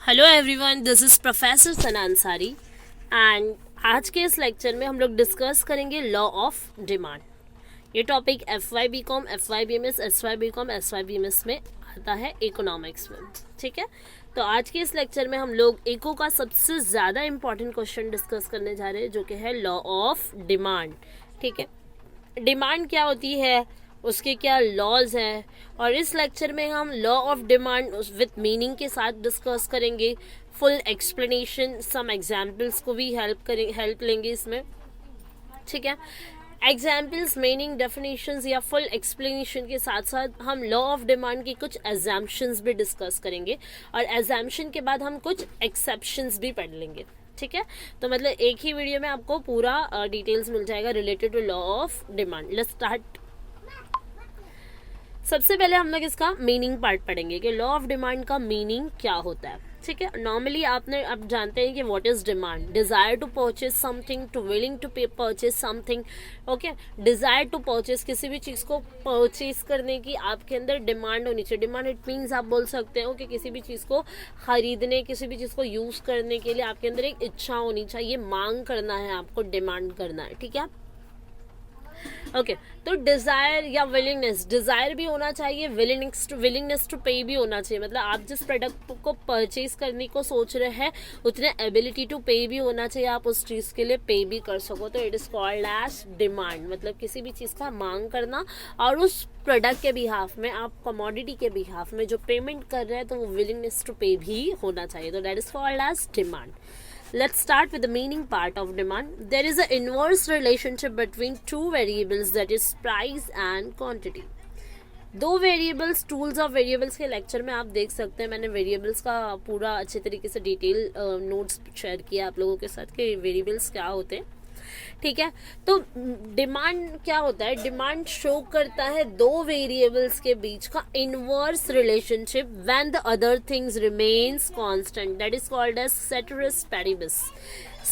Hello everyone, this is professor Sana Ansari and आज के इस लेक्चर में हम लोग डिस्कस करेंगे लॉ ऑफ डिमांड। ये topic FY BCom, FY BMS, SY BCom, SY BMS में आता है इकोनॉमिक्स में। ठीक है, तो आज के इस लेक्चर में हम लोग इको का सबसे ज़्यादा इम्पॉर्टेंट क्वेश्चन डिस्कस करने जा रहे हैं, जो कि है लॉ ऑफ डिमांड। ठीक है, डिमांड क्या होती है, उसके क्या लॉज हैं, और इस लेक्चर में हम law of demand with meaning के साथ डिस्कस करेंगे। फुल एक्सप्लेनेशन, सम एग्जाम्पल्स को भी हेल्प लेंगे इसमें। ठीक है, एग्जाम्पल्स, मीनिंग, डेफिनेशंस या फुल एक्सप्लेनेशन के साथ साथ हम लॉ ऑफ डिमांड की कुछ एग्जाम्पशंस भी डिस्कस करेंगे, और एग्जाम्पशन के बाद हम कुछ एक्सेप्शंस भी पढ़ लेंगे। ठीक है, तो मतलब एक ही वीडियो में आपको पूरा डिटेल्स मिल जाएगा related to law of demand. Let's start. सबसे पहले हम लोग इसका मीनिंग पार्ट पढ़ेंगे कि लॉ ऑफ डिमांड का मीनिंग क्या होता है। ठीक है, नॉर्मली आप जानते हैं कि what is demand. Desire to purchase something, to willing to purchase something. Okay, desire to purchase, किसी भी चीज को परचेज करने की आपके अंदर डिमांड होनी चाहिए। डिमांड इट मीन्स आप बोल सकते हो कि किसी भी चीज को खरीदने, किसी भी चीज को यूज करने के लिए आपके अंदर एक इच्छा होनी चाहिए, मांग करना है, आपको डिमांड करना है। ठीक है, ओके, तो डिजायर या विलिंगनेस, डिजायर भी होना चाहिए, विलिंगनेस टू पे भी होना चाहिए। मतलब आप जिस प्रोडक्ट को परचेज करने को सोच रहे हैं उतने एबिलिटी टू पे भी होना चाहिए, आप उस चीज के लिए पे भी कर सको। तो it is called as demand, मतलब किसी भी चीज का मांग करना, और उस प्रोडक्ट के बिहाफ में, आप कमोडिटी के बिहाफ में जो पेमेंट कर रहे हैं तो वो विलिंगनेस टू पे भी होना चाहिए। तो that is called as demand. Let's start with the meaning part of demand. There is an inverse relationship between two variables, that is price and quantity. दो वेरिएबल्स, टूल्स ऑफ वेरिएबल्स के lecture में आप देख सकते हैं, मैंने variables का पूरा अच्छे तरीके से डिटेल नोट्स शेयर किया आप लोगों के साथ कि वेरिएबल्स क्या होते हैं। ठीक है, तो डिमांड क्या होता है? डिमांड शो करता है दो वेरिएबल्स के बीच का inverse relationship when the other things remains constant, that is called as ceteris paribus.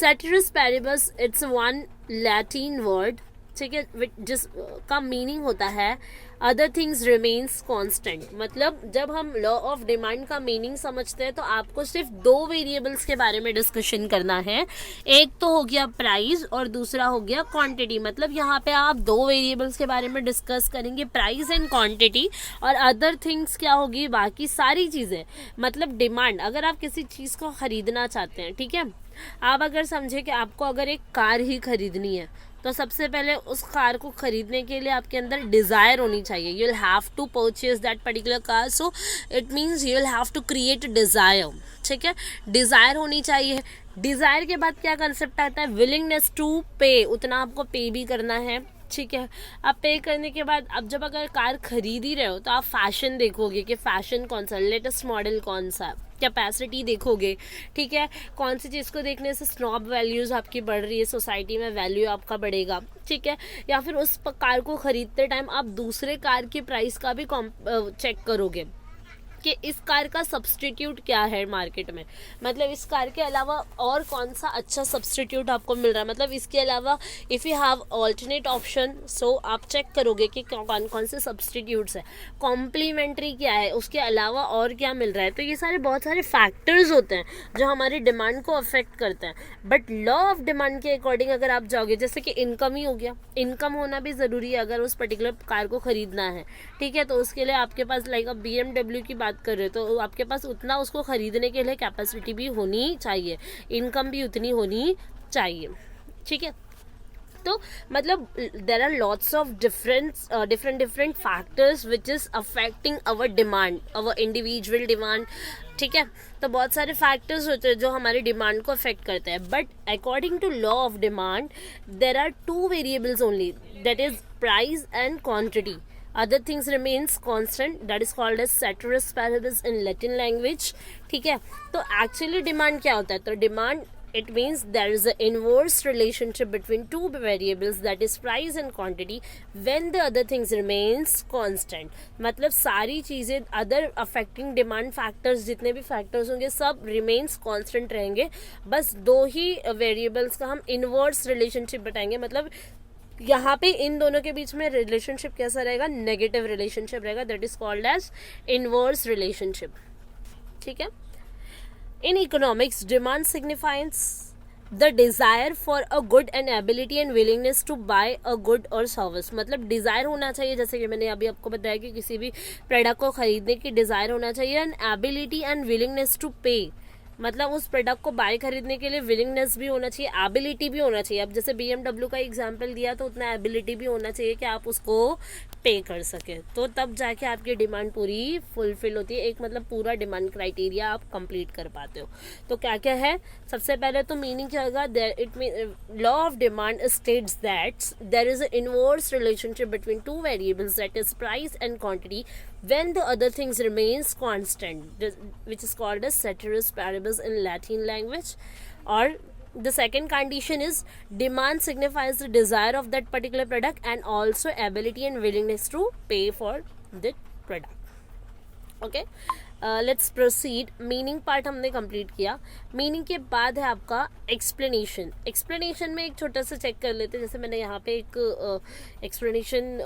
ceteris paribus, it's one Latin word, ठीक है, जिसका मीनिंग होता है अदर थिंग्स रिमेन्स कांस्टेंट। मतलब जब हम लॉ ऑफ डिमांड का मीनिंग समझते हैं तो आपको सिर्फ दो वेरिएबल्स के बारे में डिस्कशन करना है। एक तो हो गया प्राइस और दूसरा हो गया क्वांटिटी। मतलब यहाँ पे आप दो वेरिएबल्स के बारे में डिस्कस करेंगे, प्राइस एंड क्वांटिटी, और अदर थिंग्स क्या होगी, बाकी सारी चीज़ें। मतलब डिमांड, अगर आप किसी चीज़ को खरीदना चाहते हैं, ठीक है, आप अगर समझे कि आपको अगर एक कार ही खरीदनी है तो सबसे पहले उस कार को खरीदने के लिए आपके अंदर डिज़ायर होनी चाहिए। You will have to purchase that particular car, so it means you will have to create desire. ठीक है, डिज़ायर होनी चाहिए। डिज़ायर के बाद क्या कंसेप्ट आता है? विलिंगनेस टू पे, उतना आपको पे भी करना है। ठीक है, आप पे करने के बाद अब जब अगर कार खरीद ही रहे हो तो आप फैशन देखोगे कि फैशन कौन सा, लेटेस्ट मॉडल कौन सा, कैपेसिटी देखोगे। ठीक है, कौन सी चीज़ को देखने से स्नॉब वैल्यूज़ आपकी बढ़ रही है, सोसाइटी में वैल्यू आपका बढ़ेगा। ठीक है, या फिर उस कार को खरीदते टाइम आप दूसरे कार की प्राइस का भी चेक करोगे कि इस कार का सब्सटीट्यूट क्या है मार्केट में, मतलब इस कार के अलावा और कौन सा अच्छा सब्सटीट्यूट आपको मिल रहा है। मतलब इसके अलावा if you have alternate option, so आप चेक करोगे कि कौन कौन से सब्सटीट्यूट्स है, कॉम्प्लीमेंट्री क्या है, उसके अलावा और क्या मिल रहा है। तो ये सारे बहुत सारे फैक्टर्स होते हैं जो हमारी डिमांड को अफेक्ट करते हैं। बट लॉ ऑफ डिमांड के अकॉर्डिंग अगर आप जाओगे, जैसे कि इनकम ही हो गया, इनकम होना भी ज़रूरी है अगर उस पर्टिकुलर कार को ख़रीदना है। ठीक है, तो उसके लिए आपके पास लाइक अब BMW की बात कर रहे हो तो आपके पास उतना उसको खरीदने के लिए कैपेसिटी भी होनी चाहिए, इनकम भी उतनी होनी चाहिए। ठीक है, तो मतलब there are lots of different factors which is affecting our demand, our individual demand. ठीक है, तो बहुत सारे फैक्टर्स होते हैं जो हमारी डिमांड को अफेक्ट करते हैं। But according to law of demand there are two variables only, that is price and quantity. Other things remains constant, that is called as ceteris paribus in Latin language. ठीक है, तो actually demand क्या होता है? तो demand it means there is an inverse relationship between two variables, that is price and quantity, when the other things remains constant. मतलब सारी चीज़ें other affecting demand factors, जितने भी factors होंगे सब remains constant रहेंगे, बस दो ही variables का हम inverse relationship बताएंगे। मतलब यहाँ पे इन दोनों के बीच में रिलेशनशिप कैसा रहेगा? नेगेटिव रिलेशनशिप रहेगा, that is called as inverse relationship. ठीक है, In economics, demand signifies the desire for a good and ability and willingness to buy a good or service. मतलब डिज़ायर होना चाहिए, जैसे कि मैंने अभी आपको बताया कि किसी भी प्रोडक्ट को खरीदने की डिज़ायर होना चाहिए, and ability and willingness to pay, मतलब उस प्रोडक्ट को बाय खरीदने के लिए विलिंगनेस भी होना चाहिए, एबिलिटी भी होना चाहिए. अब जैसे BMW का एग्जांपल दिया तो उतना एबिलिटी भी होना चाहिए कि आप उसको पे कर सके, तो तब जाके आपकी डिमांड पूरी फुलफिल होती है. एक मतलब पूरा डिमांड क्राइटेरिया आप कंप्लीट कर पाते हो. तो क्या क्या है, सबसे पहले तो मीनिंग क्या होगा, it mean law of demand states that there is a inverse relationship between two variables, that is price and quantity, when the other things remains constant, which is called as ceteris paribus in Latin language. Or the second condition is demand signifies the desire of that particular product and also ability and willingness to pay for that product. Okay, let's proceed. Meaning part हमने complete किया. Meaning के बाद है आपका explanation. Explanation में एक छोटा सा चेक कर लेते हैं. जैसे मैंने यहाँ पे एक एक्सप्लेनेशन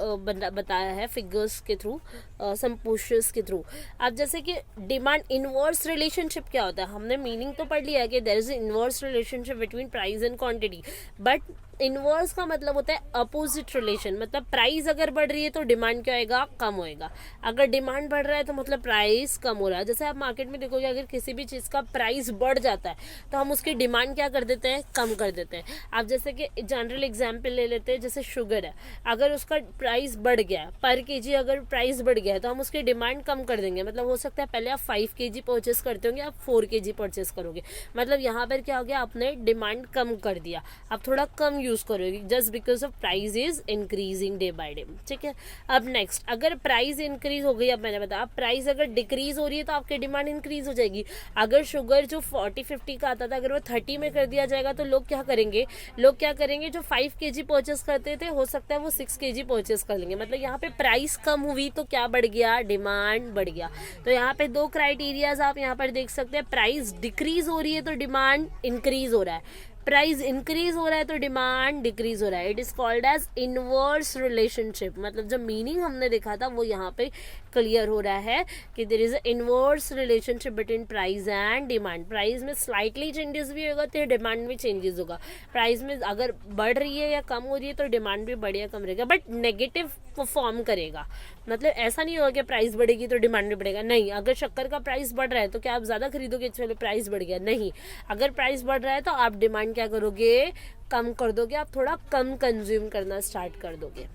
बताया है फिगर्स के थ्रू, सम पुशेस के थ्रू. अब जैसे कि डिमांड इनवर्स रिलेशनशिप क्या होता है, हमने मीनिंग तो पढ़ लिया है कि there is inverse relationship between price and quantity, but inverse का मतलब होता है अपोजिट रिलेशन. मतलब प्राइस अगर बढ़ रही है तो डिमांड क्या होएगा, कम होएगा. अगर डिमांड बढ़ रहा है तो मतलब प्राइस कम हो रहा है. जैसे आप मार्केट में देखोगे, अगर किसी भी चीज़ का प्राइस बढ़ जाता है तो हम उसकी डिमांड क्या कर देते हैं, कम कर देते हैं. आप जैसे कि जनरल एग्जाम्पल ले लेते हैं, जैसे शुगर है, अगर उसका प्राइस बढ़ गया पर केजी, अगर प्राइस बढ़ गया है तो हम उसकी डिमांड कम कर देंगे. मतलब हो सकता है पहले आप 5 kg परचेस करते होंगे, आप 4 kg परचेस करोगे. मतलब यहाँ पर क्या हो गया, आपने डिमांड कम कर दिया, आप थोड़ा कम यूज करोगे, just because of price is increasing day by day. ठीक है. अब नेक्स्ट, अगर प्राइस इंक्रीज हो गई, अब मैंने बताया, प्राइस अगर डिक्रीज हो रही है तो आपकी डिमांड इंक्रीज हो जाएगी. अगर शुगर जो 40-50 का आता था, अगर वो 30 में कर दिया जाएगा तो लोग क्या करेंगे, जो 5 kg परचेस करते थे, हो सकता है वो 6 kg परचेस कर लेंगे. मतलब यहाँ पे प्राइस कम हुई तो क्या बढ़ गया, डिमांड बढ़ गया. तो यहाँ पे 2 क्राइटेरियाज आप यहाँ पर देख सकते हैं. प्राइस डिक्रीज हो रही है तो डिमांड इंक्रीज हो रहा है, प्राइस इंक्रीज हो रहा है तो डिमांड डिक्रीज हो रहा है. It is called as inverse relationship. मतलब जो मीनिंग हमने देखा था वो यहाँ पे क्लियर हो रहा है कि there is a inverse relationship between price and demand. Price में स्लाइटली चेंजेस भी होगा तो डिमांड में चेंजेस होगा. प्राइस में अगर बढ़ रही है या कम हो रही है तो डिमांड भी बढ़िया कम रहेगा, बट नेगेटिव परफॉर्म करेगा. मतलब ऐसा नहीं होगा कि प्राइस बढ़ेगी तो डिमांड भी बढ़ेगा. नहीं, अगर शक्कर का प्राइस बढ़ रहा है तो क्या आप ज़्यादा खरीदोगे, चलो प्राइस बढ़ गया? नहीं, अगर प्राइस बढ़ रहा है तो आप डिमांड क्या करोगे, कम कर दोगे, आप थोड़ा कम कंज्यूम करना स्टार्ट कर दोगे.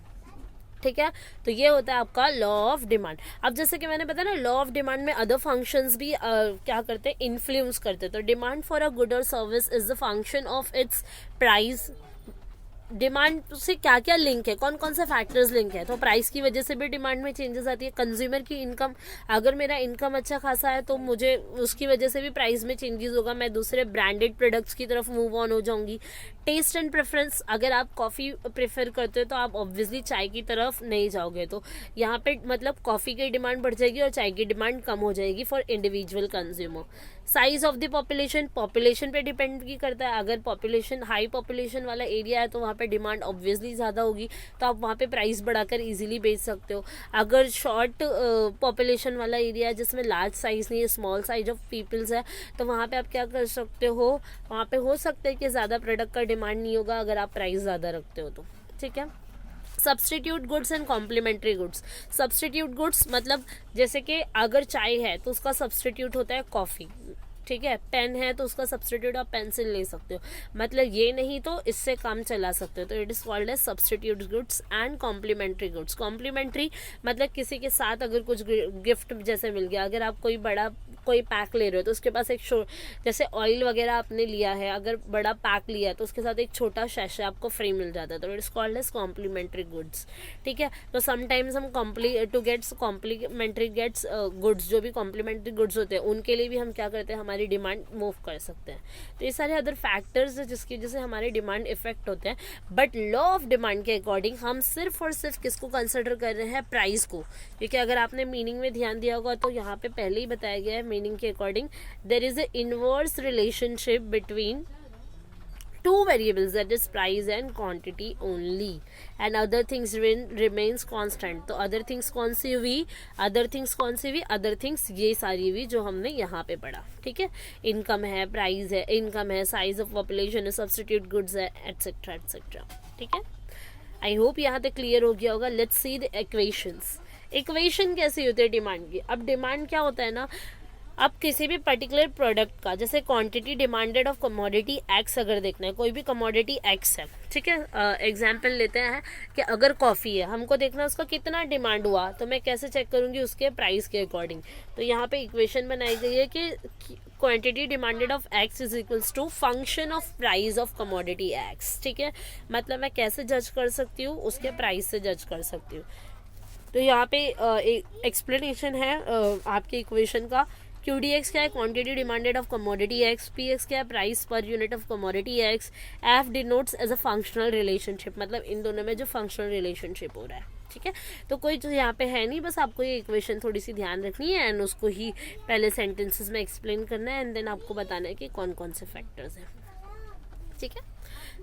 ठीक है. तो ये होता है आपका लॉ ऑफ डिमांड. अब जैसे कि मैंने बताया ना, लॉ ऑफ डिमांड में अदर फंक्शंस भी क्या करते हैं, इन्फ्लुएंस करते हैं. तो डिमांड फॉर अ गुड और service is the function of its price. Demand से क्या क्या लिंक है, कौन कौन से फैक्टर्स लिंक है. तो प्राइस की वजह से भी डिमांड में चेंजेस आती है. कंज्यूमर की इनकम, अगर मेरा इनकम अच्छा खासा है तो मुझे उसकी वजह से भी प्राइस में चेंजेस होगा, मैं दूसरे ब्रांडेड प्रोडक्ट्स की तरफ मूव ऑन हो जाऊंगी. टेस्ट एंड प्रेफरेंस, अगर आप कॉफ़ी प्रेफर करते हो तो आप ऑब्वियसली चाय की तरफ नहीं जाओगे, तो यहाँ पे मतलब कॉफ़ी की डिमांड बढ़ जाएगी और चाय की डिमांड कम हो जाएगी for individual consumer. Size of the population पे डिपेंड भी करता है. अगर पॉपुलेशन हाई पॉपुलेशन वाला एरिया है तो वहाँ पे डिमांड ऑब्वियसली ज़्यादा होगी, तो आप वहाँ पे प्राइस बढ़ाकर इजीली बेच सकते हो. अगर शॉर्ट पॉपुलेशन वाला एरिया है जिसमें लार्ज साइज नहीं है, स्मॉल साइज ऑफ पीपल्स है, तो वहाँ पे आप क्या कर सकते हो, वहाँ पे हो सकता है कि ज़्यादा प्रोडक्ट का डिमांड नहीं होगा अगर आप प्राइस ज़्यादा रखते हो तो. ठीक है. Substitute goods and complementary goods. Substitute goods मतलब जैसे कि अगर चाय है तो उसका सब्सटीट्यूट होता है कॉफ़ी. ठीक है. पेन है तो उसका सब्सटीट्यूट आप पेंसिल ले सकते हो. मतलब ये नहीं तो इससे काम चला सकते हो. तो it is called as substitute goods and complementary goods. Complementary मतलब किसी के साथ अगर कुछ गिफ्ट जैसे मिल गया, अगर आप कोई पैक ले रहे हो तो उसके पास एक जैसे ऑयल वगैरह आपने लिया है, अगर बड़ा पैक लिया है तो उसके साथ एक छोटा शैशे आपको फ्री मिल जाता है. तो it is called as complementary goods. ठीक है. तो समटाइम्स हम कॉम्प्लीमेंट्री गेट्स गुड्स, जो भी कॉम्प्लीमेंट्री गुड्स होते हैं उनके लिए भी हम क्या करते हैं, हमारी डिमांड मूव कर सकते हैं. तो ये सारे अदर फैक्टर्स है जिसकी वजह से हमारे डिमांड इफेक्ट होते हैं. बट लॉ ऑफ डिमांड के अकॉर्डिंग हम सिर्फ और सिर्फ किसको कंसिडर कर रहे हैं, प्राइस को. क्योंकि अगर आपने मीनिंग में ध्यान दिया होगा तो यहाँ पे पहले ही बताया गया है मीनिंग के according there is a inverse relationship between two variables, that is price and quantity only, and other things remains constant. तो other things कौन सी हुई, other things कौन सी हुई, other things ये सारी हुई जो हमने यहाँ पे पढ़ा. ठीक है, इनकम है, प्राइस है, इनकम है, साइज ऑफ पॉपुलेशन है, सब्सटीट्यूट गुड्स है, एटसेट्रा एटसेट्रा. ठीक है, आई होप यहाँ तक क्लियर हो गया होगा. Let's see the equations. Equation कैसी होती है डिमांड की. अब डिमांड क्या होता है ना, अब किसी भी पर्टिकुलर प्रोडक्ट का, जैसे quantity demanded of commodity x अगर देखना है, कोई भी कमोडिटी एक्स है, ठीक है, एग्जांपल लेते हैं कि अगर कॉफ़ी है, हमको देखना है उसका कितना डिमांड हुआ, तो मैं कैसे चेक करूँगी, उसके प्राइस के अकॉर्डिंग. तो यहाँ पे इक्वेशन बनाई गई है कि quantity demanded of X is equals to function of price of commodity X. ठीक है, मतलब मैं कैसे जज कर सकती हूँ, उसके प्राइस से जज कर सकती हूँ. तो यहाँ पे एक्सप्लेनेशन है आपके इक्वेशन का. क्यू डी एक्स क्या है, quantity demanded of commodity X. P X क्या है, price per unit of commodity X. F denotes as a functional relationship, मतलब इन दोनों में जो फंक्शनल रिलेशनशिप हो रहा है. ठीक है, तो कोई जो यहाँ पे है नहीं, बस आपको ये इक्वेशन थोड़ी सी ध्यान रखनी है एंड उसको ही पहले सेंटेंसेस में एक्सप्लेन करना है एंड देन आपको बताना है कि कौन कौन से फैक्टर्स हैं. ठीक है,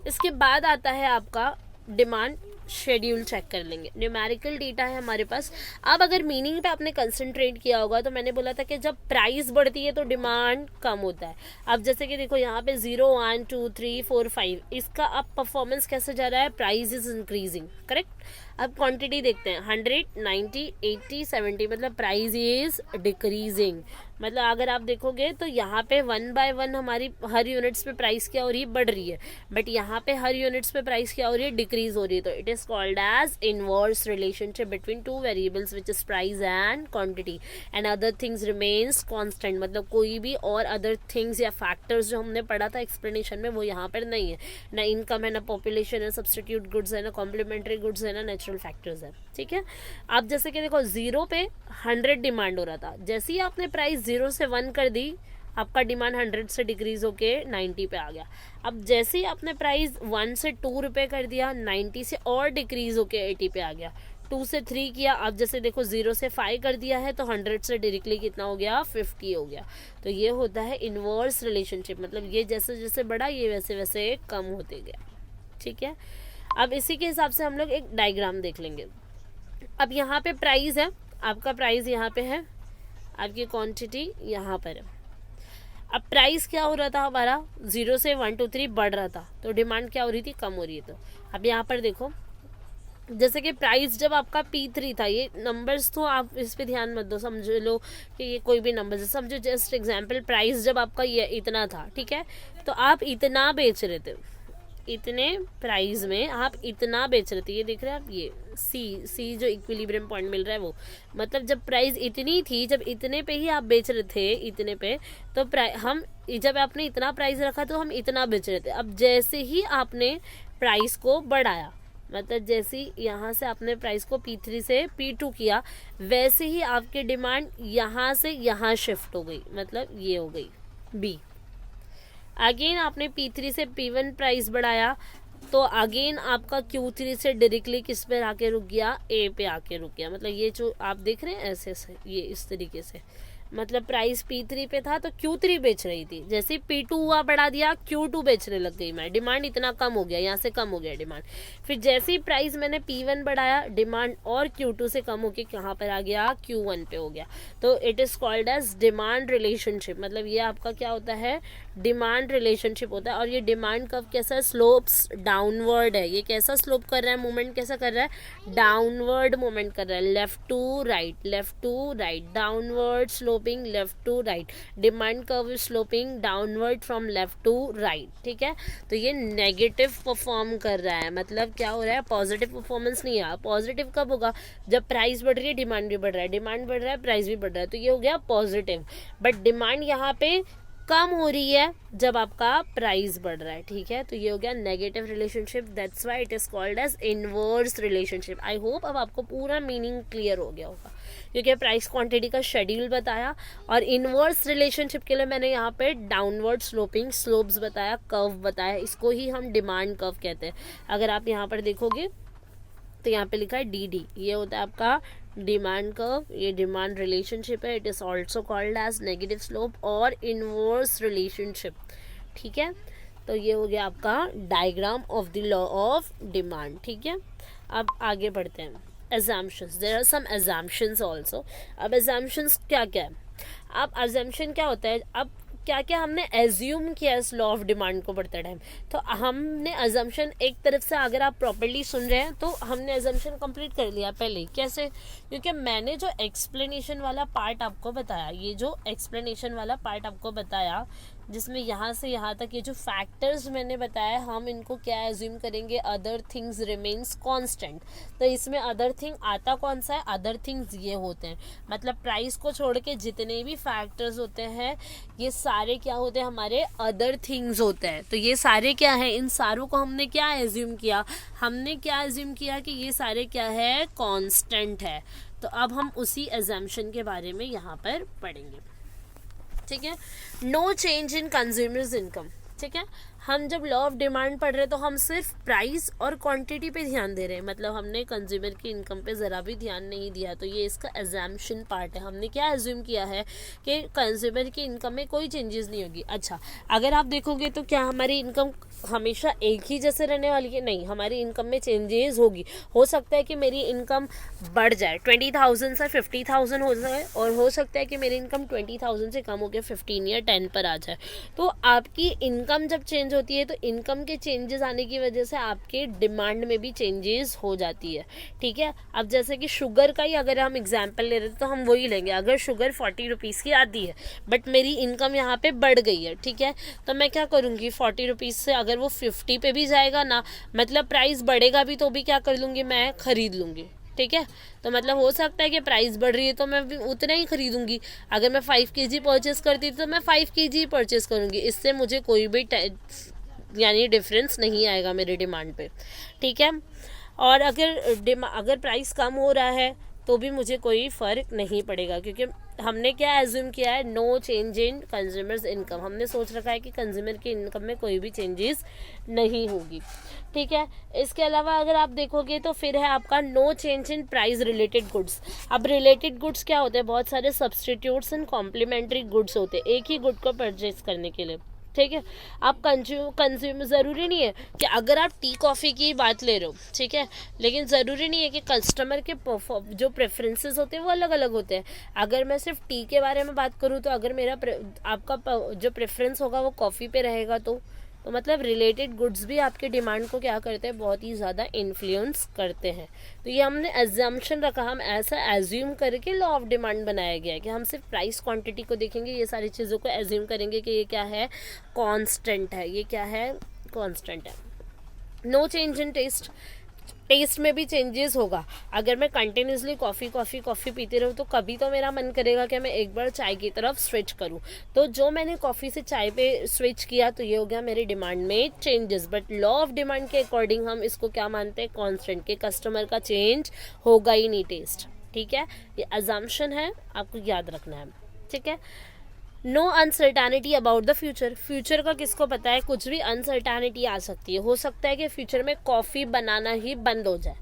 इसके बाद आता है आपका डिमांड शेड्यूल. चेक कर लेंगे, न्यूमेरिकल डेटा है हमारे पास. अब अगर मीनिंग पे आपने कंसंट्रेट किया होगा तो मैंने बोला था कि जब प्राइस बढ़ती है तो डिमांड कम होता है. अब जैसे कि देखो यहाँ पे 0 1 2 3 4 5, इसका अब परफॉर्मेंस कैसे जा रहा है, प्राइस इज इंक्रीजिंग. करेक्ट. अब क्वांटिटी देखते हैं, 100 90 80 70, मतलब प्राइस इज डिक्रीजिंग. मतलब अगर आप देखोगे तो यहाँ पे 1 by 1 हमारी हर यूनिट्स पे प्राइस क्या हो रही है, बढ़ रही है, बट यहाँ पे हर यूनिट्स पे प्राइस क्या हो रही है, डिक्रीज हो रही है. तो it is called as inverse relationship between two variables which is price and quantity and other things remains constant. मतलब कोई भी और अदर थिंग्स या फैक्टर्स जो हमने पढ़ा था एक्सप्लेनेशन में वो यहाँ पर नहीं है. ना इनकम है, ना पॉपुलेशन है, सब्सटीट्यूट गुड्स है, ना कॉम्प्लीमेंट्री गुड्स है, ना नेचुरल फैक्टर्स है. ठीक है, आप जैसे कि देखो 0 पे 100 डिमांड हो रहा था, जैसे ही आपने प्राइस 0 से 1 कर दी, आपका डिमांड 100 से डिक्रीज होके 90 पे आ गया. अब जैसे ही आपने प्राइस 1 से 2 रुपए कर दिया, 90 से और डिक्रीज होके 80 पे आ गया. 2 से 3 किया, अब जैसे देखो 0 से 5 कर दिया है तो 100 से डायरेक्टली कितना हो गया, 50 हो गया. तो ये होता है इनवर्स रिलेशनशिप, मतलब ये जैसे जैसे बढ़ा ये वैसे वैसे कम होते गया. ठीक है, अब इसी के हिसाब से हम लोग एक डायग्राम देख लेंगे. अब यहाँ पे प्राइस है, आपका प्राइस यहाँ पे है, आपकी क्वांटिटी यहाँ पर है. अब प्राइस क्या हो रहा था हमारा, 0 से 1 2 3 बढ़ रहा था, तो डिमांड क्या हो रही थी, कम हो रही है. तो अब यहाँ पर देखो, जैसे कि प्राइस जब आपका P3 था, ये नंबर्स तो आप इस पे ध्यान मत दो, समझ लो कि ये कोई भी नंबर है, समझो जस्ट एग्जांपल, प्राइस जब आपका ये इतना था, ठीक है, तो आप इतना बेच रहे थे, इतने प्राइस में आप इतना बेच रहे थे. ये देख रहे हैं आप, ये सी जो इक्विलिब्रियम पॉइंट मिल रहा है वो, मतलब जब प्राइस इतनी थी, जब इतने पे ही आप बेच रहे थे, इतने पे, तो हम जब आपने इतना प्राइस रखा तो हम इतना बेच रहे थे. अब जैसे ही आपने प्राइस को बढ़ाया, मतलब जैसे ही यहाँ से आपने प्राइस को P3 से P2 किया, वैसे ही आपकी डिमांड यहाँ से यहाँ शिफ्ट हो गई, मतलब ये हो गई B. अगेन आपने P3 से P1 प्राइस बढ़ाया, तो अगेन आपका Q3 से डायरेक्टली किस पे आके रुक गया, A पे आके रुक गया. मतलब ये जो आप देख रहे हैं ऐसे से, ये इस तरीके से, मतलब प्राइस P3 पे था तो Q3 बेच रही थी, जैसे P2 हुआ बढ़ा दिया, Q2 बेचने लग गई मैं, डिमांड इतना कम हो गया, यहाँ से कम हो गया डिमांड. फिर जैसे ही प्राइस मैंने P1 बढ़ाया, डिमांड और Q2 से कम होके कहाँ पर आ गया, Q1 पे हो गया. तो it is called as demand relationship. मतलब ये आपका क्या होता है, डिमांड रिलेशनशिप होता है. और ये डिमांड कब कैसा है, स्लोप्स डाउनवर्ड है. ये कैसा स्लोप कर रहा है, मूवमेंट कैसा कर रहा है, डाउनवर्ड मूवमेंट कर रहा है, left to right, left to right, downward sloping left to right. Demand curve sloping downward from left to right. ठीक है, तो ये नेगेटिव परफॉर्म कर रहा है, मतलब क्या हो रहा है, पॉजिटिव परफॉर्मेंस नहीं है. पॉजिटिव कब होगा, जब प्राइस बढ़ रही है, डिमांड भी बढ़ रहा है, डिमांड बढ़ रहा है, प्राइस भी बढ़ रहा है, तो ये हो गया पॉजिटिव. बट डिमांड यहाँ पे कम हो रही है जब आपका प्राइस बढ़ रहा है. ठीक है, तो ये हो गया negative relationship. That's why it is called as inverse relationship. I hope अब आपको पूरा मीनिंग क्लियर हो गया होगा, क्योंकि प्राइस क्वांटिटी का शेड्यूल बताया और इनवर्स रिलेशनशिप के लिए मैंने यहाँ पे डाउनवर्ड स्लोपिंग स्लोप्स बताया, कर्व बताया. इसको ही हम डिमांड कर्व कहते हैं. अगर आप यहाँ पर देखोगे तो यहाँ पे लिखा है DD, ये होता है आपका डिमांड कर्व, ये डिमांड रिलेशनशिप है. It is also called as negative slope और इनवर्स रिलेशनशिप. ठीक है, तो ये हो गया आपका diagram of the law of demand. ठीक है, अब आगे बढ़ते हैं। assumptions, there are some assumptions also। अब assumptions क्या क्या है? अब assumption क्या होता है? अब क्या क्या हमने एज्यूम किया इस लॉ ऑफ डिमांड को पढ़ते टाइम। तो हमने अजम्पशन एक तरफ से, अगर आप प्रॉपर्ली सुन रहे हैं तो हमने अजम्पशन कंप्लीट कर लिया पहले ही। कैसे? क्योंकि मैंने जो एक्सप्लेनेशन वाला पार्ट आपको बताया, ये जो एक्सप्लेनेशन वाला पार्ट आपको बताया, जिसमें यहाँ से यहाँ तक ये जो फैक्टर्स मैंने बताया, हम इनको क्या एज्यूम करेंगे, अदर थिंग्स रिमेन्स कांस्टेंट। तो इसमें अदर थिंग आता कौन सा है? अदर थिंग्स ये होते हैं, मतलब प्राइस को छोड़ के जितने भी फैक्टर्स होते हैं ये सारे क्या होते हैं? हमारे अदर थिंग्स होते हैं। तो ये सारे क्या है? इन सारों को हमने क्या एज्यूम किया? हमने क्या एज्यूम किया कि ये सारे क्या है? कांस्टेंट है। तो अब हम उसी एजम्पशन के बारे में यहाँ पर पढ़ेंगे। ठीक है, no change in consumers income. ठीक है, हम जब लॉ ऑफ डिमांड पढ़ रहे हैं तो हम सिर्फ प्राइस और क्वांटिटी पे ध्यान दे रहे हैं, मतलब हमने कंज्यूमर की इनकम पे ज़रा भी ध्यान नहीं दिया। तो ये इसका एजम्पशन पार्ट है। हमने क्या एज्यूम किया है कि कंज्यूमर की इनकम में कोई चेंजेस नहीं होगी। अच्छा, अगर आप देखोगे तो क्या हमारी इनकम हमेशा एक ही जैसे रहने वाली है? नहीं, हमारी इनकम में चेंजेस होगी। हो सकता है कि मेरी इनकम बढ़ जाए, 20,000 से 50,000 हो जाए, और हो सकता है कि मेरी इनकम 20,000 से कम होकर 15 या 10 पर आ जाए। तो आपकी इनकम जब चेंज होती है तो इनकम के चेंजेस आने की वजह से आपके डिमांड में भी चेंजेस हो जाती है। ठीक है, अब जैसे कि शुगर का ही अगर हम एग्जांपल ले रहे हैं तो हम वही लेंगे। अगर शुगर 40 रुपीज़ की आती है बट मेरी इनकम यहाँ पे बढ़ गई है, ठीक है, तो मैं क्या करूँगी? 40 रुपीज़ से अगर वो 50 पे भी जाएगा ना, मतलब प्राइस बढ़ेगा भी तो भी क्या कर लूँगी? मैं खरीद लूँगी। ठीक है, तो मतलब हो सकता है कि प्राइस बढ़ रही है तो मैं भी उतना ही खरीदूंगी। अगर मैं 5 kg परचेस करती तो मैं 5 kg परचेस करूंगी। इससे मुझे कोई भी यानी डिफरेंस नहीं आएगा मेरे डिमांड पे। ठीक है, और अगर प्राइस कम हो रहा है तो भी मुझे कोई फ़र्क नहीं पड़ेगा, क्योंकि हमने क्या एज्यूम किया है? No change in consumers income. हमने सोच रखा है कि कंज्यूमर की इनकम में कोई भी चेंजेस नहीं होगी। ठीक है, इसके अलावा अगर आप देखोगे तो फिर है आपका no change in price related goods. अब रिलेटेड गुड्स क्या होते हैं? बहुत सारे सब्सटीट्यूट्स एंड कॉम्प्लीमेंट्री गुड्स होते हैं एक ही गुड को परचेज करने के लिए। ठीक है, आप कंज्यूम ज़रूरी नहीं है कि अगर आप टी कॉफ़ी की बात ले रहे हो, ठीक है, लेकिन ज़रूरी नहीं है कि कस्टमर के जो प्रेफरेंसेस होते हैं वो अलग अलग होते हैं। अगर मैं सिर्फ टी के बारे में बात करूँ तो अगर आपका जो प्रेफरेंस होगा वो कॉफ़ी पे रहेगा, तो मतलब रिलेटेड गुड्स भी आपके डिमांड को क्या करते हैं? बहुत ही ज़्यादा इन्फ्लुएंस करते हैं। तो ये हमने एजम्पशन रखा, हम ऐसा एज्यूम करके लॉ ऑफ डिमांड बनाया गया है कि हम सिर्फ प्राइस क्वांटिटी को देखेंगे, ये सारी चीज़ों को एज्यूम करेंगे कि ये क्या है? कांस्टेंट है। ये क्या है? कांस्टेंट है। No change in taste. Taste में भी चेंजेस होगा। अगर मैं कंटिन्यूसली कॉफ़ी पीती रहूँ तो कभी तो मेरा मन करेगा कि मैं एक बार चाय की तरफ स्विच करूँ। तो जो मैंने कॉफ़ी से चाय पे स्विच किया तो ये हो गया मेरे डिमांड में changes. But law of demand के अकॉर्डिंग हम इसको क्या मानते हैं? कांस्टेंट, के कस्टमर का चेंज होगा ही नहीं टेस्ट। ठीक है, ये अजम्पशन है, आपको याद रखना है। ठीक है, no uncertainty about the future. Future का किसको पता है? कुछ भी अनसर्टेनिटी आ सकती है। हो सकता है कि फ्यूचर में कॉफ़ी बनाना ही बंद हो जाए।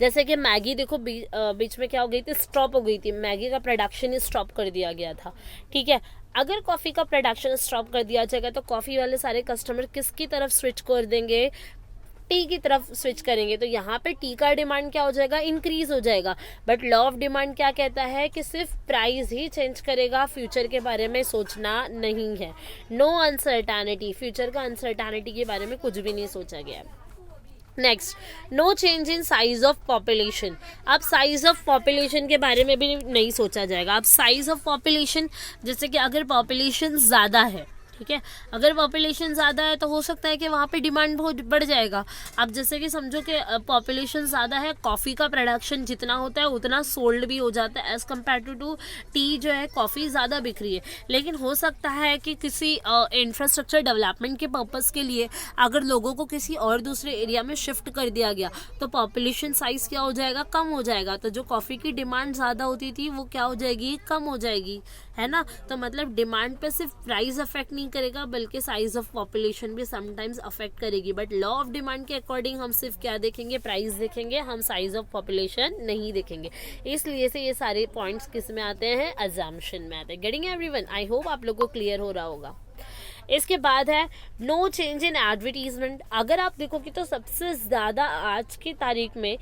जैसे कि मैगी देखो, बीच में क्या हो गई थी? स्टॉप हो गई थी। मैगी का प्रोडक्शन ही स्टॉप कर दिया गया था। ठीक है, अगर कॉफ़ी का प्रोडक्शन स्टॉप कर दिया जाएगा तो कॉफ़ी वाले सारे कस्टमर किसकी तरफ स्विच कर देंगे? टी की तरफ स्विच करेंगे। तो यहाँ पे टी का डिमांड क्या हो जाएगा? इंक्रीज हो जाएगा। बट लॉ ऑफ डिमांड क्या कहता है कि सिर्फ प्राइस ही चेंज करेगा, फ्यूचर के बारे में सोचना नहीं है। नो अनसर्टेनिटी, फ्यूचर का अनसर्टेनिटी के बारे में कुछ भी नहीं सोचा गया। Next, no change in size of population. अब साइज ऑफ पॉपुलेशन के बारे में भी नहीं सोचा जाएगा। अब साइज ऑफ पॉपुलेशन, जैसे कि अगर पॉपुलेशन ज़्यादा है, ठीक है, अगर पॉपुलेशन ज़्यादा है तो हो सकता है कि वहाँ पे डिमांड बहुत बढ़ जाएगा। अब जैसे कि समझो कि पॉपुलेशन ज़्यादा है, कॉफ़ी का प्रोडक्शन जितना होता है उतना सोल्ड भी हो जाता है। एज़ कम्पेयर टू टी जो है कॉफ़ी ज़्यादा बिक रही है। लेकिन हो सकता है कि किसी इंफ्रास्ट्रक्चर डेवलपमेंट के पर्पज़ के लिए अगर लोगों को किसी और दूसरे एरिया में शिफ्ट कर दिया गया तो पॉपुलेशन साइज़ क्या हो जाएगा? कम हो जाएगा। तो जो कॉफ़ी की डिमांड ज़्यादा होती थी वो क्या हो जाएगी? कम हो जाएगी, है ना। तो मतलब डिमांड पे सिर्फ प्राइस अफेक्ट नहीं करेगा बल्कि साइज ऑफ पॉपुलेशन भी समटाइम्स अफेक्ट करेगी। बट लॉ ऑफ डिमांड के अकॉर्डिंग हम सिर्फ क्या देखेंगे? प्राइस देखेंगे, हम साइज ऑफ पॉपुलेशन नहीं देखेंगे। इसलिए से ये सारे पॉइंट्स किस में आते हैं? अजम्पशन में आते हैं। Getting everyone? आई होप आप लोगों को क्लियर हो रहा होगा। इसके बाद है नो चेंज इन एडवर्टीजमेंट। अगर आप देखोगे तो सबसे ज़्यादा आज की तारीख में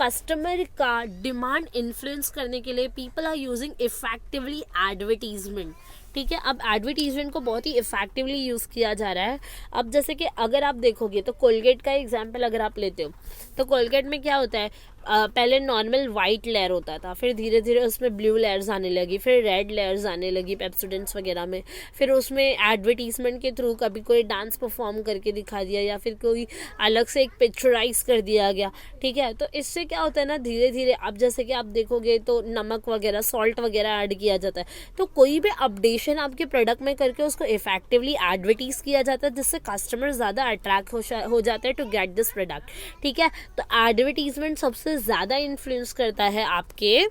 कस्टमर का डिमांड इन्फ्लुएंस करने के लिए people are using effectively advertisement. ठीक है, अब एडवर्टीजमेंट को बहुत ही इफेक्टिवली यूज़ किया जा रहा है। अब जैसे कि अगर आप देखोगे तो कोलगेट का एग्जाम्पल अगर आप लेते हो तो कोलगेट में क्या होता है, पहले नॉर्मल वाइट लेयर होता था, फिर धीरे धीरे उसमें ब्लू लेयर्स आने लगी, फिर रेड लेयर्स आने लगी पेप्सोडेंट्स वगैरह में, फिर उसमें एडवर्टीजमेंट के थ्रू कभी कोई डांस परफॉर्म करके दिखा दिया या फिर कोई अलग से एक पिक्चराइज कर दिया गया। ठीक है, तो इससे क्या होता है ना, धीरे धीरे अब जैसे कि आप देखोगे तो नमक वगैरह, सॉल्ट वगैरह ऐड किया जाता है। तो कोई भी अपडेशन आपके प्रोडक्ट में करके उसको इफेक्टिवली एडवर्टीज किया जाता है, जिससे कस्टमर ज़्यादा अट्रैक्ट हो जाते हैं टू गेट दिस प्रोडक्ट। ठीक है, तो एडवर्टीजमेंट सबसे ज़्यादा इन्फ्लुएंस करता है आपके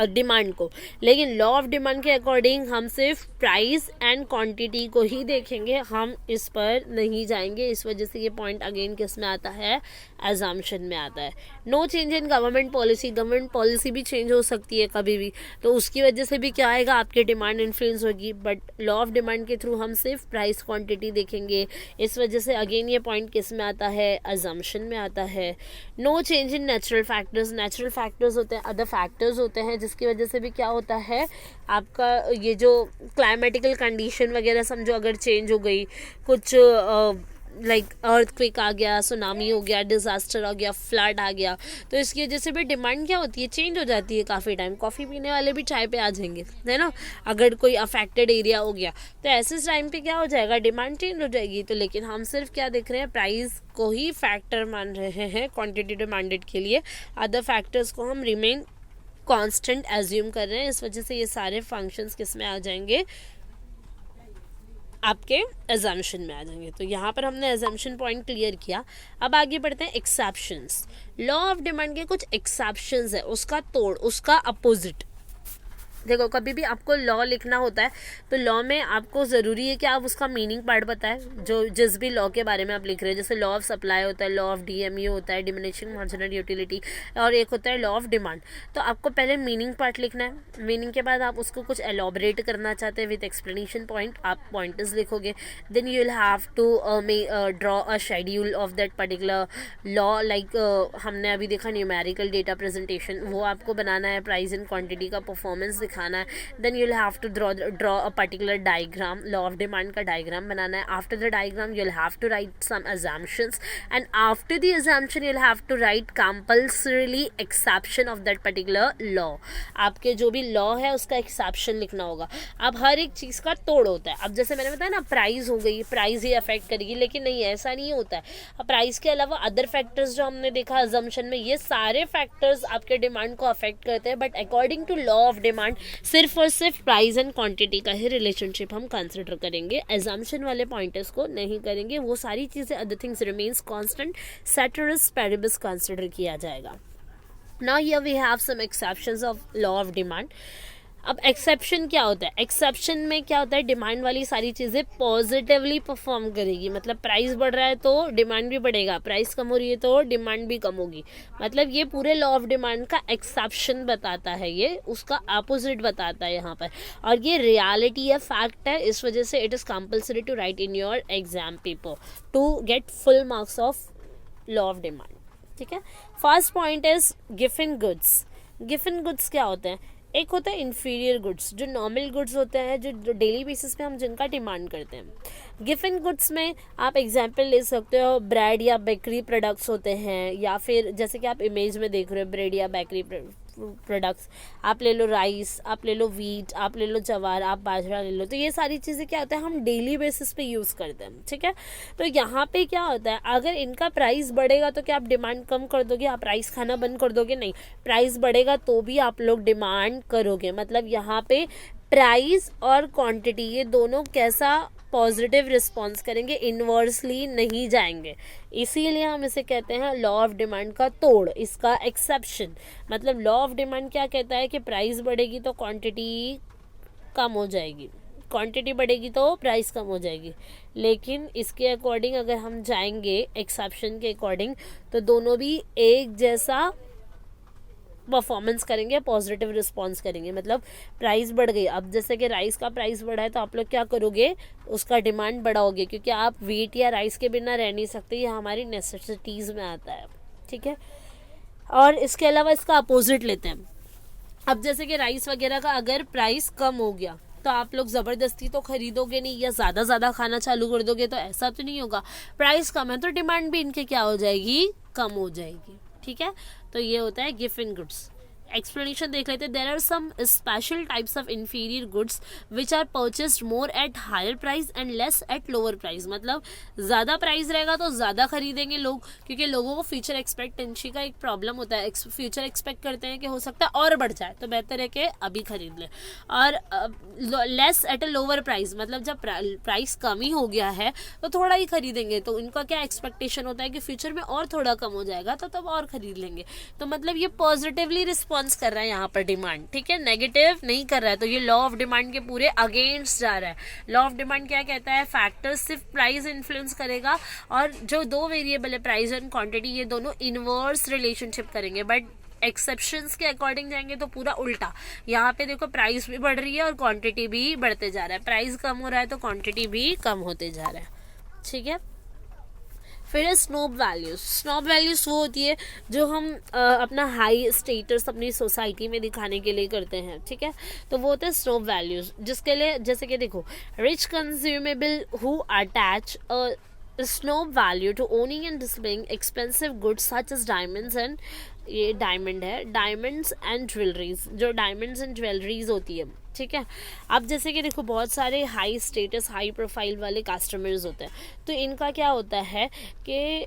डिमांड को। लेकिन लॉ ऑफ डिमांड के अकॉर्डिंग हम सिर्फ प्राइस एंड क्वांटिटी को ही देखेंगे, हम इस पर नहीं जाएंगे। इस वजह से ये पॉइंट अगेन किस में आता है, एजम्पशन में आता है। No change in government policy, government policy भी चेंज हो सकती है कभी भी, तो उसकी वजह से भी क्या आएगा, आपके डिमांड इन्फ्लुएंस होगी। बट लॉ ऑफ डिमांड के थ्रू हम सिर्फ प्राइस क्वांटिटी देखेंगे। इस वजह से अगेन ये पॉइंट किस में आता है, एजम्पशन में आता है। No change in natural factors, natural factors होते हैं, अदर फैक्टर्स होते हैं, जिसकी वजह से भी क्या होता है, आपका ये जो क्लाइमेटिकल कंडीशन वगैरह समझो अगर चेंज हो गई, कुछ लाइक अर्थक्वेक आ गया, सुनामी हो गया, डिजास्टर आ गया, फ्लड आ गया, तो इसकी वजह से भी डिमांड क्या होती है, चेंज हो जाती है काफ़ी टाइम। कॉफ़ी पीने वाले भी चाय पे आ जाएंगे, है ना, अगर कोई अफेक्टेड एरिया हो गया तो ऐसे टाइम पे क्या हो जाएगा, डिमांड चेंज हो जाएगी। तो लेकिन हम सिर्फ क्या देख रहे हैं, प्राइस को ही फैक्टर मान रहे हैं क्वान्टिटी डिमांडेड के लिए, अदर फैक्टर्स को हम रिमेन कांस्टेंट एज्यूम कर रहे हैं। इस वजह से ये सारे फंक्शंस किस में आ जाएंगे, आपके एजम्पशन में आ जाएंगे। तो यहाँ पर हमने एजम्पशन पॉइंट क्लियर किया। अब आगे बढ़ते हैं एक्सेप्शंस। लॉ ऑफ डिमांड के कुछ एक्सेप्शंस है, उसका तोड़, उसका अपोजिट। देखो, कभी भी आपको लॉ लिखना होता है तो लॉ में आपको ज़रूरी है कि आप उसका मीनिंग पार्ट बताएं, जो जिस भी लॉ के बारे में आप लिख रहे हैं। जैसे लॉ ऑफ सप्लाई होता है, लॉ ऑफ डीएमयू होता है, डिमिनिशिंग मार्जिनल यूटिलिटी, और एक होता है लॉ ऑफ डिमांड। तो आपको पहले मीनिंग पार्ट लिखना है, मीनिंग के बाद आप उसको कुछ एलॉबरेट करना चाहते हैं विद एक्सप्लेनेशन पॉइंट, आप पॉइंटर्स लिखोगे। Then you will have to draw a schedule of that particular law, like हमने अभी देखा न्यूमेरिकल डेटा प्रेजेंटेशन, वो आपको बनाना है, प्राइस एंड क्वांटिटी का परफॉर्मेंस दिखाना है। Then you will have to draw a particular diagram, law of demand का डायग्राम बनाना है। After the diagram you will have to write some assumptions, and after the assumption you'll have to write compulsorily exception of that particular law। आपके जो भी law है उसका exception लिखना होगा। अब हर एक चीज़ का तोड़ होता है। अब जैसे मैंने बताया ना, प्राइस हो गई, प्राइस ही अफेक्ट करेगी, लेकिन नहीं, ऐसा नहीं होता है। अब प्राइस के अलावा अदर फैक्टर्स जो हमने देखा assumption में, ये सारे फैक्टर्स आपके डिमांड को अफेक्ट करते हैं। But according to law of demand सिर्फ और सिर्फ प्राइस एंड क्वांटिटी का ही रिलेशनशिप हम कंसिडर करेंगे, assumption वाले पॉइंटर्स को नहीं करेंगे। वो सारी चीज़ें, other things remains constant, ceteris paribus consider किया जाएगा। Now here we have some exceptions of law of demand. अब एक्सेप्शन क्या होता है, एक्सेप्शन में क्या होता है, डिमांड वाली सारी चीज़ें पॉजिटिवली परफॉर्म करेगी। मतलब प्राइस बढ़ रहा है तो डिमांड भी बढ़ेगा, प्राइस कम हो रही है तो डिमांड भी कम होगी। मतलब ये पूरे लॉ ऑफ डिमांड का एक्सेप्शन बताता है, ये उसका अपोजिट बताता है यहाँ पर। और ये रियलिटी है, फैक्ट है, इस वजह से it is compulsory to write in your exam paper to get full marks of law of demand. ठीक है, first point is given goods. Given goods क्या होते हैं, एक होता है इन्फीरियर गुड्स, जो नॉर्मल गुड्स होते हैं, जो डेली बेसिस पे हम जिनका डिमांड करते हैं। गिवन गुड्स में आप एग्जांपल ले सकते हो, ब्रेड या बेकरी प्रोडक्ट्स होते हैं, या फिर जैसे कि आप इमेज में देख रहे हो ब्रेड या बेकरी प्रोडक्ट्स। आप ले लो राइस, आप ले लो वीट, आप ले लो जवार, आप बाजरा ले लो। तो ये सारी चीज़ें क्या होता है, हम डेली बेसिस पे यूज़ करते हैं। ठीक है, तो यहाँ पे क्या होता है, अगर इनका प्राइस बढ़ेगा तो क्या आप डिमांड कम कर दोगे, आप राइस खाना बंद कर दोगे? नहीं, प्राइस बढ़ेगा तो भी आप लोग डिमांड करोगे। मतलब यहाँ पे प्राइस और क्वांटिटी ये दोनों कैसा पॉजिटिव रिस्पॉन्स करेंगे, इन्वर्सली नहीं जाएंगे। इसीलिए हम इसे कहते हैं लॉ ऑफ डिमांड का तोड़, इसका एक्सेप्शन। मतलब लॉ ऑफ डिमांड क्या कहता है कि प्राइस बढ़ेगी तो क्वांटिटी कम हो जाएगी, क्वांटिटी बढ़ेगी तो प्राइस कम हो जाएगी। लेकिन इसके अकॉर्डिंग अगर हम जाएंगे एक्सेप्शन के अकॉर्डिंग, तो दोनों भी एक जैसा परफॉर्मेंस करेंगे, पॉजिटिव रिस्पॉन्स करेंगे। मतलब प्राइस बढ़ गई, अब जैसे कि राइस का प्राइस बढ़ा है तो आप लोग क्या करोगे, उसका डिमांड बढ़ाओगे, क्योंकि आप वीट या राइस के बिना रह नहीं सकते, ये हमारी नेसेसिटीज़ में आता है, ठीक है। और इसके अलावा इसका अपोजिट लेते हैं। अब जैसे कि राइस वगैरह का अगर प्राइस कम हो गया तो आप लोग ज़बरदस्ती तो खरीदोगे नहीं, या ज़्यादा खाना चालू कर दोगे, तो ऐसा तो नहीं होगा। प्राइस कम है तो डिमांड भी इनके क्या हो जाएगी, कम हो जाएगी, ठीक है। तो ये होता है गिफ्ट इन गुड्स। एक्सप्लेनेशन देख लेते हैं। There are some special types of inferior goods which are purchased more at higher price and less at lower price. मतलब ज़्यादा प्राइस रहेगा तो ज़्यादा खरीदेंगे लोग, क्योंकि लोगों को फ्यूचर एक्सपेक्टेंसी का एक प्रॉब्लम होता है। फ्यूचर एक्सपेक्ट करते हैं कि हो सकता है और बढ़ जाए, तो बेहतर है कि अभी खरीद लें। और less at a lower price, मतलब जब प्राइस कम ही हो गया है तो थोड़ा ही खरीदेंगे, तो इनका क्या एक्सपेक्टेशन होता है कि फ्यूचर में और थोड़ा कम हो जाएगा तो तब और खरीद लेंगे। तो मतलब ये पॉजिटिवली रिस्पॉन्स कर रहा है यहाँ पर डिमांड, ठीक है, नेगेटिव नहीं कर रहा है। तो ये लॉ ऑफ डिमांड के पूरे अगेंस्ट जा रहा है। लॉ ऑफ डिमांड क्या कहता है, फैक्टर्स सिर्फ प्राइस इन्फ्लुएंस करेगा, और जो दो वेरिएबल है प्राइस एंड क्वांटिटी, ये दोनों इनवर्स रिलेशनशिप करेंगे। बट एक्सेप्शंस के अकॉर्डिंग जाएंगे तो पूरा उल्टा। यहाँ पे देखो प्राइस भी बढ़ रही है और क्वांटिटी भी बढ़ते जा रहा है, प्राइस कम हो रहा है तो क्वांटिटी भी कम होते जा रहा है, ठीक है। फिर है स्नोब वैल्यूज। स्नोब वैल्यूज वो होती है जो हम अपना हाई स्टेटस अपनी सोसाइटी में दिखाने के लिए करते हैं, ठीक है। तो वो होता है स्नोब वैल्यूज, जिसके लिए जैसे कि देखो, rich consumable who attach snob value to owning and displaying expensive goods such as diamonds and, ये डायमंड है, डायमंड्स एंड ज्वेलरीज, जो डायमंड्स एंड ज्वेलरीज होती है, ठीक है। अब जैसे कि देखो बहुत सारे हाई स्टेटस हाई प्रोफाइल वाले कस्टमर्स होते हैं, तो इनका क्या होता है कि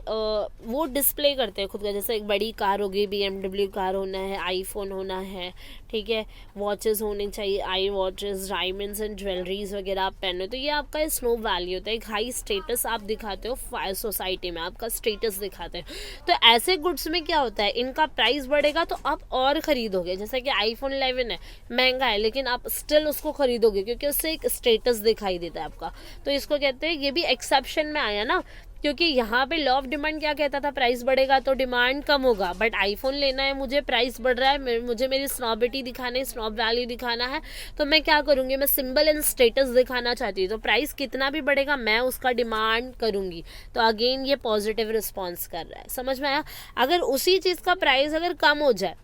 वो डिस्प्ले करते हैं खुद का। जैसे एक बड़ी कार होगी, BMW कार होना है, आईफोन होना है, ठीक है, वॉचेस होने चाहिए, आई वॉचेस, डायमंड्स एंड ज्वेलरीज वगैरह आप पहनो, तो ये आपका स्नोब वैल्यू होता है। एक हाई स्टेटस आप दिखाते हो सोसाइटी में, आपका स्टेटस दिखाते हैं। तो ऐसे गुड्स में क्या होता है, इनका प्राइस बढ़ेगा तो आप और खरीदोगे। जैसे कि आईफोन 11 है, महंगा है, लेकिन आप स्टिल उसको खरीदोगे क्योंकि उससे एक स्टेटस दिखाई देता है आपका। तो इसको कहते हैं, ये भी एक्सेप्शन में आया ना, क्योंकि यहाँ पे लॉ ऑफ डिमांड क्या कहता था, प्राइस बढ़ेगा तो डिमांड कम होगा। बट आईफोन लेना है मुझे, प्राइस बढ़ रहा है, मुझे मेरी स्नॉबिटी दिखाना है, स्नॉब वैल्यू दिखाना है, तो मैं क्या करूँगी, मैं सिंबल एंड स्टेटस दिखाना चाहती हूँ। तो प्राइस कितना भी बढ़ेगा मैं उसका डिमांड करूँगी। तो अगेन ये पॉजिटिव रिस्पॉन्स कर रहा है, समझ में आया। अगर उसी चीज़ का प्राइस अगर कम हो जाए,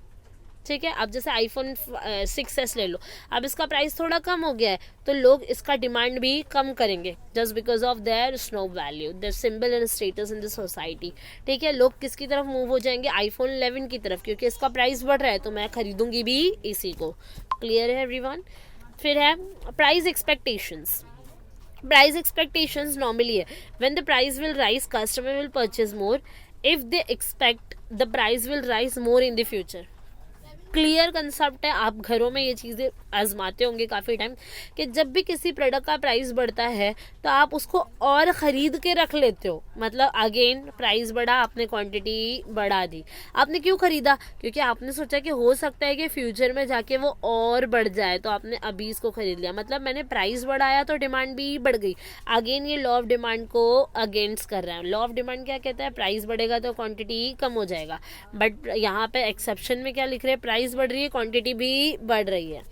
ठीक है, अब जैसे आईफोन 6s ले लो, अब इसका प्राइस थोड़ा कम हो गया है तो लोग इसका डिमांड भी कम करेंगे, just because of their snob value, their symbol and status in the society, ठीक है। लोग किसकी तरफ मूव हो जाएंगे, आईफोन 11 की तरफ, क्योंकि इसका प्राइस बढ़ रहा है तो मैं खरीदूंगी भी इसी को। क्लियर है एवरीवन। फिर है price expectations. Price expectations normally है when the price will rise customer will purchase more if they expect the price will rise more in the future. Clear concept है, आप घरों में ये चीज़ें आजमाते होंगे काफ़ी टाइम, कि जब भी किसी प्रोडक्ट का प्राइस बढ़ता है तो आप उसको और ख़रीद के रख लेते हो। मतलब अगेन प्राइस बढ़ा, आपने क्वांटिटी बढ़ा दी। आपने क्यों ख़रीदा, क्योंकि आपने सोचा कि हो सकता है कि फ्यूचर में जाके वो और बढ़ जाए, तो आपने अभी इसको ख़रीद लिया। मतलब मैंने प्राइस बढ़ाया तो डिमांड भी बढ़ गई। अगेन ये लॉ ऑफ डिमांड को अगेंस्ट कर रहा है। लॉ ऑफ डिमांड क्या कहता है, प्राइस बढ़ेगा तो क्वान्टिटी कम हो जाएगा। बट यहाँ पे एक्सेप्शन में क्या लिख रहे हैं, प्राइस बढ़ रही है, क्वांटिटी भी बढ़ रही है।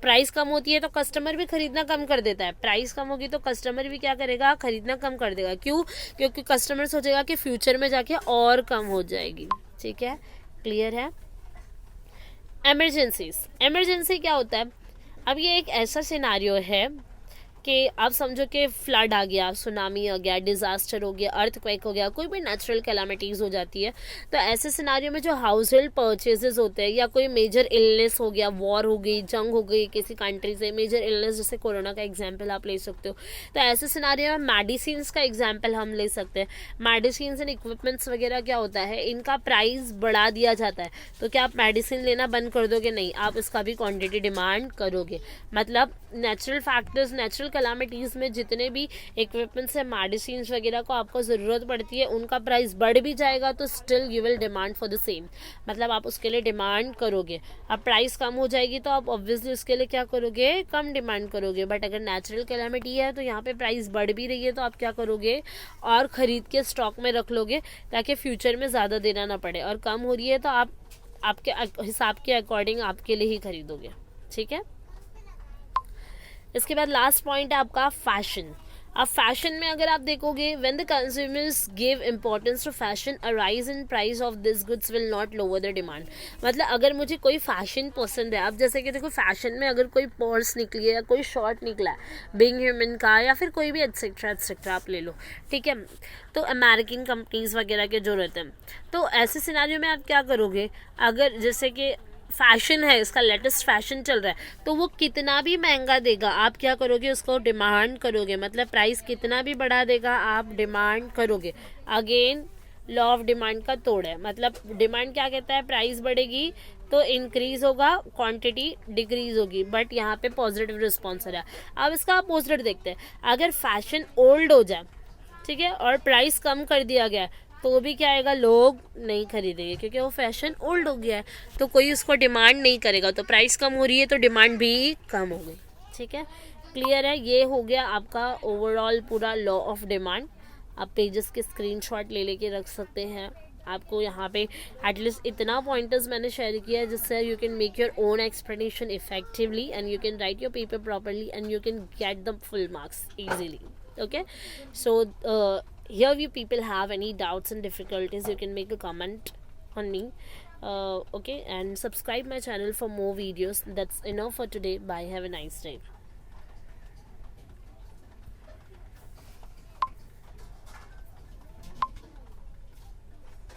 प्राइस कम होती है तो कस्टमर भी खरीदना कम कर देता है, प्राइस कम होगी तो कस्टमर भी क्या करेगा, खरीदना कम कर देगा। क्यों, क्योंकि कस्टमर सोचेगा कि फ्यूचर में जाके और कम हो जाएगी, ठीक है। क्लियर है। इमरजेंसीज। इमरजेंसी क्या होता है, अब ये एक ऐसा सिनारियो है कि आप समझो कि फ्लड आ गया, सुनामी आ गया, डिज़ास्टर हो गया, अर्थक्वेक हो गया, कोई भी नेचुरल कैलामिटीज़ हो जाती है। तो ऐसे सिनारियो में जो हाउस होल्ड परचेजेस होते हैं, या कोई मेजर इलनेस हो गया, वॉर हो गई, जंग हो गई किसी कंट्री से, मेजर इलनेस जैसे कोरोना का एग्जाम्पल आप ले सकते हो। तो ऐसे सिनारियो में मेडिसिन का एग्जाम्पल हम ले सकते हैं। मेडिसिन एंड इक्विपमेंट्स वगैरह क्या होता है, इनका प्राइस बढ़ा दिया जाता है। तो क्या आप मेडिसिन लेना बंद कर दोगे, नहीं, आप इसका भी क्वान्टिटी डिमांड करोगे। मतलब नेचुरल फैक्टर्स, नेचुरल कैलामिटीज़ में जितने भी इक्विपमेंट्स है, मेडिसिन वगैरह को आपको ज़रूरत पड़ती है, उनका प्राइस बढ़ भी जाएगा तो still you will demand for the same. मतलब आप उसके लिए डिमांड करोगे। अब प्राइस कम हो जाएगी तो आप ऑब्वियसली उसके लिए क्या करोगे, कम डिमांड करोगे। बट अगर नेचुरल कैलामिटी है तो यहाँ पे प्राइस बढ़ भी रही है तो आप क्या करोगे, और ख़रीद के स्टॉक में रख लोगे ताकि फ्यूचर में ज़्यादा देना ना पड़े। और कम हो रही है तो आप आपके हिसाब के अकॉर्डिंग आपके लिए ही खरीदोगे, ठीक है। इसके बाद लास्ट पॉइंट है आपका फैशन। अब फैशन में अगर आप देखोगे, when the consumers give importance to fashion, a rise in price of this goods will not lower the demand. मतलब अगर मुझे कोई फैशन पसंद है, अब जैसे कि देखो फैशन में अगर कोई पर्स निकली है या कोई शॉर्ट निकला है बीइंग ह्यूमन का, या फिर कोई भी एटसेट्रा एटसेट्रा आप ले लो, ठीक है, तो अमेरिकन कंपनीज वगैरह के जो रहते हैं, तो ऐसे सिनारियो में आप क्या करोगे, अगर जैसे कि फैशन है, इसका लेटेस्ट फैशन चल रहा है, तो वो कितना भी महंगा देगा, आप क्या करोगे, उसको डिमांड करोगे, मतलब प्राइस कितना भी बढ़ा देगा आप डिमांड करोगे। अगेन लॉ ऑफ डिमांड का तोड़ है, मतलब डिमांड क्या कहता है, प्राइस बढ़ेगी तो इंक्रीज होगा, क्वांटिटी डिक्रीज होगी, बट यहाँ पे पॉजिटिव रिस्पॉन्स है। अब इसका अपोजिट देखते हैं, अगर फैशन ओल्ड हो जाए, ठीक है, और प्राइस कम कर दिया गया है, तो भी क्या आएगा, लोग नहीं खरीदेंगे क्योंकि वो फैशन ओल्ड हो गया है, तो कोई उसको डिमांड नहीं करेगा, तो प्राइस कम हो रही है तो डिमांड भी कम हो गई, ठीक है। क्लियर है, ये हो गया आपका ओवरऑल पूरा लॉ ऑफ डिमांड। आप पेजेस के स्क्रीनशॉट ले लेके रख सकते हैं। आपको यहाँ पे एटलीस्ट इतना पॉइंटर्स मैंने शेयर किया है जिससे you can make your own explanation effectively and you can write your paper properly and you can get the full marks easily. Okay, so here you people have any doubts and difficulties, you can make a comment on me. Okay, and subscribe my channel for more videos. That's enough for today. Bye, have a nice day.